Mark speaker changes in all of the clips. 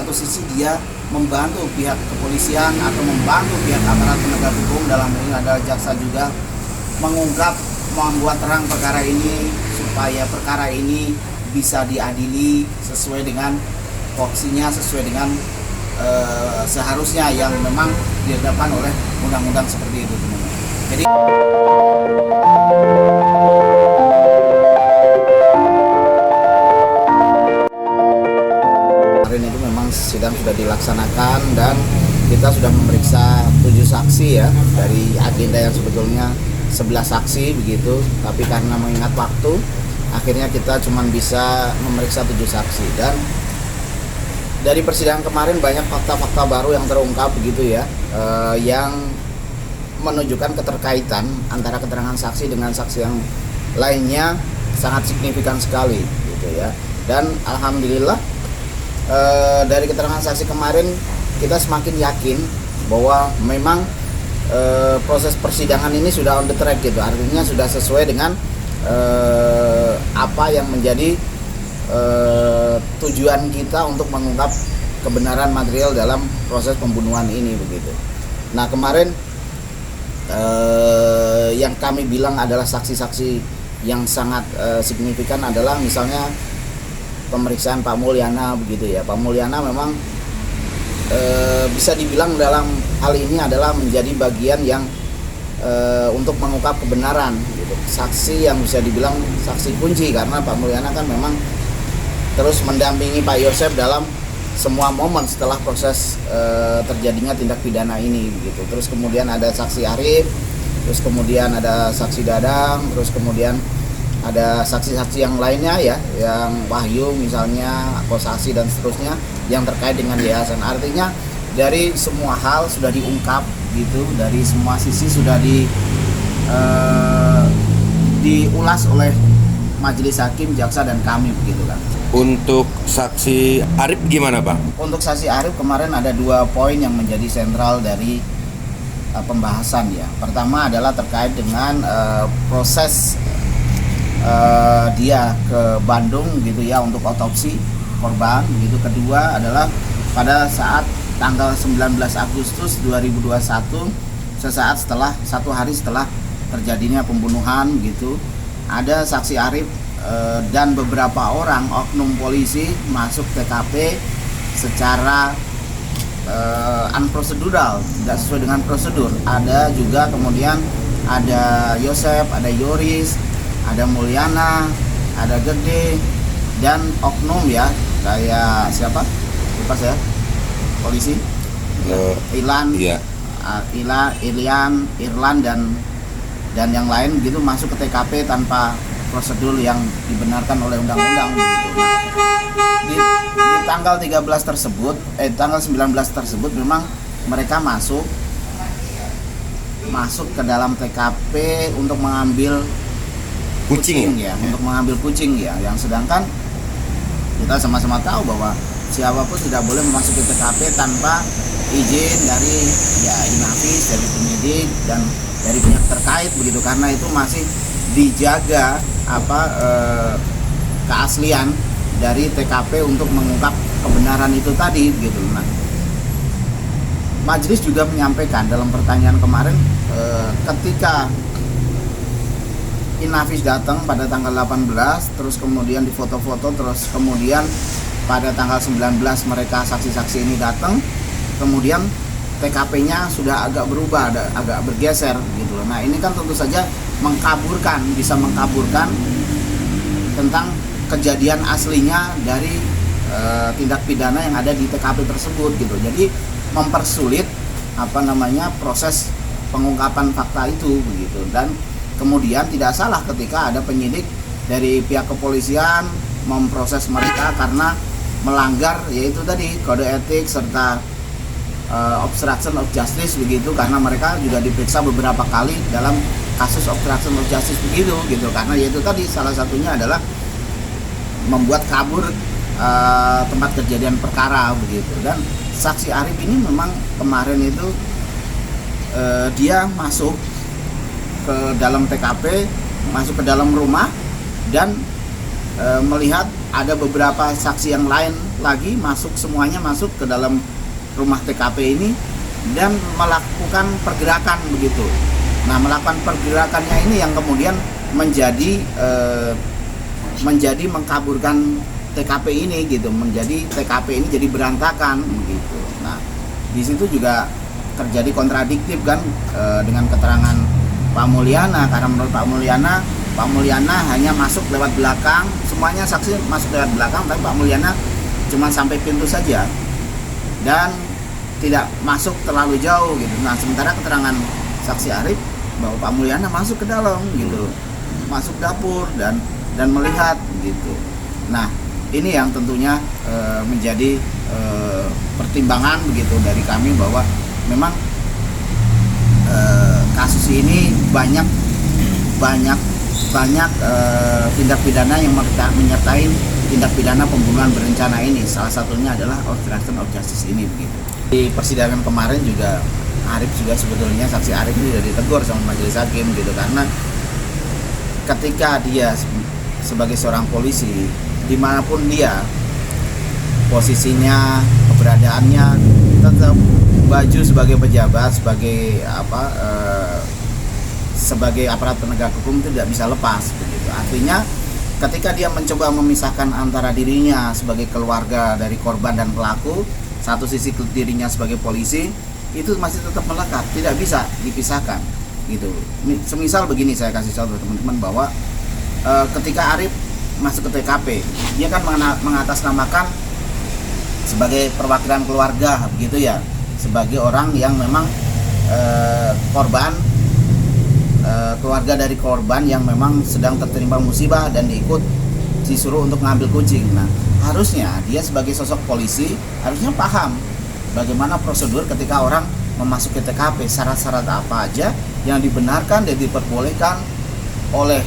Speaker 1: satu sisi dia membantu pihak kepolisian atau membantu pihak aparat penegak hukum, dalam ini adalah jaksa juga, mengungkap, membuat terang perkara ini supaya perkara ini bisa diadili sesuai dengan porsinya, sesuai dengan seharusnya yang memang dihadapkan oleh undang-undang seperti itu, teman-teman. Jadi kemarin itu memang sidang sudah dilaksanakan dan kita sudah memeriksa 7 saksi ya, dari agenda yang sebetulnya 11 saksi begitu, tapi karena mengingat waktu akhirnya kita cuma bisa memeriksa 7 saksi. Dan dari persidangan kemarin banyak fakta-fakta baru yang terungkap begitu ya, yang menunjukkan keterkaitan antara keterangan saksi dengan saksi yang lainnya sangat signifikan sekali gitu ya. Dan alhamdulillah dari keterangan saksi kemarin kita semakin yakin bahwa memang proses persidangan ini sudah on the track gitu, artinya sudah sesuai dengan apa yang menjadi tujuan kita untuk mengungkap kebenaran material dalam proses pembunuhan ini begitu. Nah kemarin yang kami bilang adalah saksi-saksi yang sangat signifikan adalah misalnya pemeriksaan Pak Mulyana begitu ya. Pak Mulyana memang bisa dibilang dalam hal ini adalah menjadi bagian yang untuk mengungkap kebenaran gitu. Saksi yang bisa dibilang saksi kunci karena Pak Mulyana kan memang terus mendampingi Pak Yosef dalam semua momen setelah proses terjadinya tindak pidana ini begitu. Terus kemudian ada saksi Arif, terus kemudian ada saksi Dadang, terus kemudian ada saksi-saksi yang lainnya ya, yang Wahyu misalnya, Kosasi dan seterusnya yang terkait dengan yayasan. Artinya dari semua hal sudah diungkap gitu, dari semua sisi sudah diulas oleh majelis hakim, jaksa dan kami begitu kan.
Speaker 2: Untuk saksi Arif gimana Pak?
Speaker 1: Untuk saksi Arif kemarin ada 2 poin yang menjadi sentral dari pembahasan ya. Pertama adalah terkait dengan proses dia ke Bandung gitu ya untuk otopsi korban gitu. Kedua adalah pada saat tanggal 19 Agustus 2021, sesaat setelah 1 hari setelah terjadinya pembunuhan gitu, ada saksi Arif dan beberapa orang oknum polisi masuk TKP secara unprocedural, tidak sesuai dengan prosedur. Ada juga kemudian ada Yosef, ada Yoris, ada Mulyana, ada Gede dan oknum ya, kayak siapa? Lupa saya. Polisi. Ilan,
Speaker 2: iya.
Speaker 1: Ilian, Irlan dan yang lain gitu masuk ke TKP tanpa prosedur yang dibenarkan oleh undang-undang gitu. Di tanggal 13 tersebut, tanggal 19 tersebut memang mereka masuk ke dalam TKP untuk mengambil kucing ya, untuk mengambil kucing ya. Yang sedangkan kita sama-sama tahu bahwa siapapun tidak boleh memasuki TKP tanpa izin dari ya Inavis, dari penyidik dan dari pihak terkait begitu, karena itu masih dijaga keaslian dari TKP untuk mengungkap kebenaran itu tadi gitu. Nah, majelis juga menyampaikan dalam pertanyaan kemarin ketika Inavis datang pada tanggal 18, terus kemudian difoto-foto, terus kemudian pada tanggal 19 mereka saksi-saksi ini datang, kemudian TKP-nya sudah agak berubah, agak bergeser gitu loh. Nah ini kan tentu saja bisa mengkaburkan tentang kejadian aslinya dari tindak pidana yang ada di TKP tersebut gitu. Jadi mempersulit proses pengungkapan fakta itu begitu. Dan kemudian tidak salah ketika ada penyidik dari pihak kepolisian memproses mereka karena melanggar yaitu tadi kode etik serta obstruction of justice begitu, karena mereka juga diperiksa beberapa kali dalam kasus obstruction of justice begitu gitu, karena yaitu tadi salah satunya adalah membuat kabur tempat kejadian perkara begitu. Dan saksi Arif ini memang kemarin itu dia masuk ke dalam TKP, masuk ke dalam rumah dan melihat ada beberapa saksi yang lagi, semuanya masuk ke dalam rumah TKP ini dan melakukan pergerakan begitu. Nah, melakukan pergerakannya ini yang kemudian menjadi mengkaburkan TKP ini gitu, menjadi TKP ini jadi berantakan begitu. Nah, di situ juga terjadi kontradiktif kan dengan keterangan Pak Mulyana, karena menurut Pak Mulyana hanya masuk lewat belakang, semuanya saksi masuk lewat belakang, tapi Pak Mulyana cuma sampai pintu saja dan tidak masuk terlalu jauh gitu. Nah, sementara keterangan saksi Arif bahwa Pak Mulyana masuk ke dalam gitu, masuk dapur dan melihat gitu. Nah, ini yang tentunya menjadi pertimbangan begitu dari kami bahwa memang kasus ini banyak tindak pidana yang menyertai tindak pidana pembunuhan berencana ini. Salah satunya adalah obstruction of justice ini begitu. Di persidangan kemarin juga Arif juga sebetulnya saksi Arif ini sudah ditegur sama majelis hakim gitu, karena ketika dia sebagai seorang polisi dimanapun dia posisinya, keberadaannya, tetap baju sebagai pejabat, sebagai aparat penegak hukum itu tidak bisa lepas begitu. Artinya ketika dia mencoba memisahkan antara dirinya sebagai keluarga dari korban dan pelaku, satu sisi dirinya sebagai polisi, itu masih tetap melekat, tidak bisa dipisahkan gitu. Semisal begini, saya kasih contoh teman-teman bahwa ketika Arif masuk ke TKP, dia kan mengatasnamakan sebagai perwakilan keluarga begitu ya, sebagai orang yang memang korban, keluarga dari korban yang memang sedang tertimpa musibah dan disuruh untuk ngambil kucing. Nah, harusnya dia sebagai sosok polisi harusnya paham bagaimana prosedur ketika orang memasuki TKP, syarat-syarat apa aja yang dibenarkan dan diperbolehkan oleh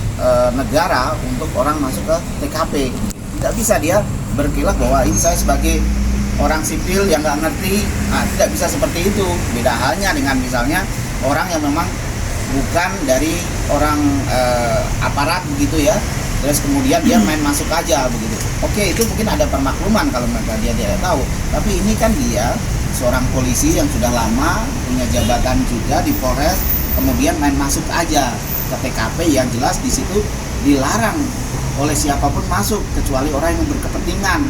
Speaker 1: negara untuk orang masuk ke TKP. Tidak bisa dia berkilah bahwa ini saya sebagai orang sipil yang nggak ngerti. Nah, tidak bisa seperti itu. Beda halnya dengan misalnya orang yang memang bukan dari orang aparat begitu ya, terus kemudian dia main masuk aja begitu. Oke, itu mungkin ada permakluman kalau mereka dia tidak tahu. Tapi ini kan dia seorang polisi yang sudah lama punya jabatan juga di Polres, kemudian main masuk aja ke TKP yang jelas di situ dilarang oleh siapapun masuk kecuali orang yang berkepentingan,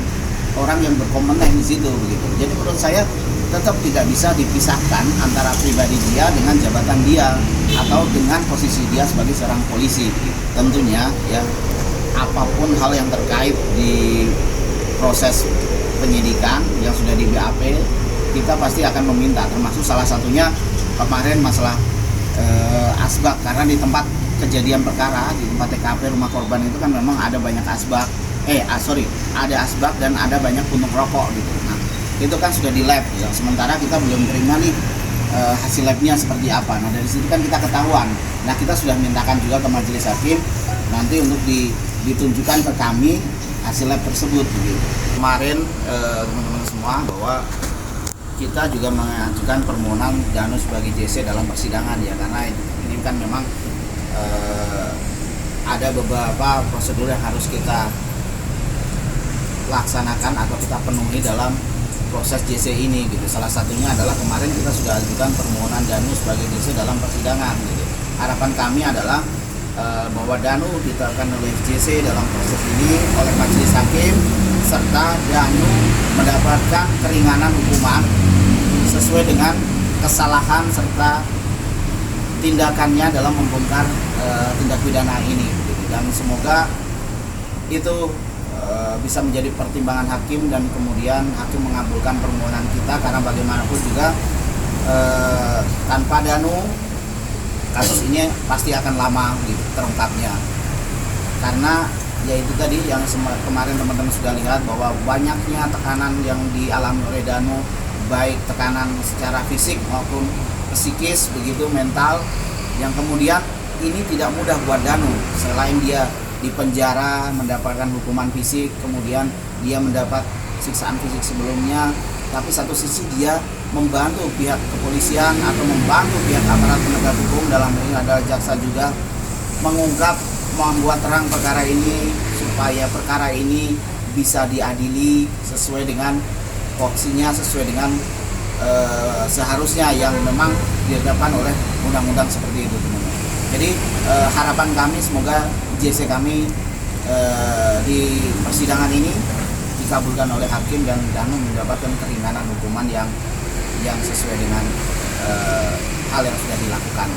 Speaker 1: orang yang berkompeten di situ begitu. Jadi menurut saya tetap tidak bisa dipisahkan antara pribadi dia dengan jabatan dia atau dengan posisi dia sebagai seorang polisi. Tentunya ya, apapun hal yang terkait di proses penyidikan yang sudah di BAP, kita pasti akan meminta, termasuk salah satunya kemarin masalah asbak, karena di tempat kejadian perkara, di tempat TKP rumah korban itu kan memang ada banyak asbak, ada asbak dan ada banyak puntung rokok gitu. Nah, itu kan sudah di lab ya, sementara kita belum terima nih hasil labnya seperti apa. Nah, dari situ kan kita ketahuan. Nah, kita sudah mintakan juga ke majelis hakim nanti untuk ditunjukkan ke kami hasil lab tersebut gitu. Kemarin teman-teman semua bahwa kita juga mengajukan permohonan Danu sebagai JC dalam persidangan ya, karena ini kan memang ada beberapa prosedur yang harus kita laksanakan atau kita penuhi dalam proses JC ini gitu. Salah satunya adalah kemarin kita sudah ajukan permohonan Danu sebagai JC dalam persidangan gitu. Harapan kami adalah bahwa Danu ditetapkan oleh JC dalam proses ini oleh majelis hakim, serta Danu mendapatkan keringanan hukuman sesuai dengan kesalahan serta tindakannya dalam membongkar tindak pidana ini gitu. Dan semoga itu bisa menjadi pertimbangan hakim dan kemudian hakim mengabulkan permohonan kita, karena bagaimanapun juga tanpa Danu kasus ini pasti akan lama gitu terungkapnya, karena yaitu tadi yang kemarin teman-teman sudah lihat bahwa banyaknya tekanan yang dialami oleh Danu, baik tekanan secara fisik maupun psikis begitu, mental, yang kemudian ini tidak mudah buat Danu. Selain dia di penjara mendapatkan hukuman fisik, kemudian dia mendapat siksaan fisik sebelumnya, tapi satu sisi dia membantu pihak kepolisian atau membantu pihak aparat penegak hukum, dalam hal ini adalah jaksa juga, mengungkap, membuat terang perkara ini supaya perkara ini bisa diadili sesuai dengan porsinya, sesuai dengan seharusnya yang memang dihadapkan oleh undang-undang seperti itu, teman-teman. Jadi harapan kami semoga JC kami di persidangan ini dikabulkan oleh hakim dan mendapatkan keringanan hukuman yang sesuai dengan hal yang sudah dilakukan.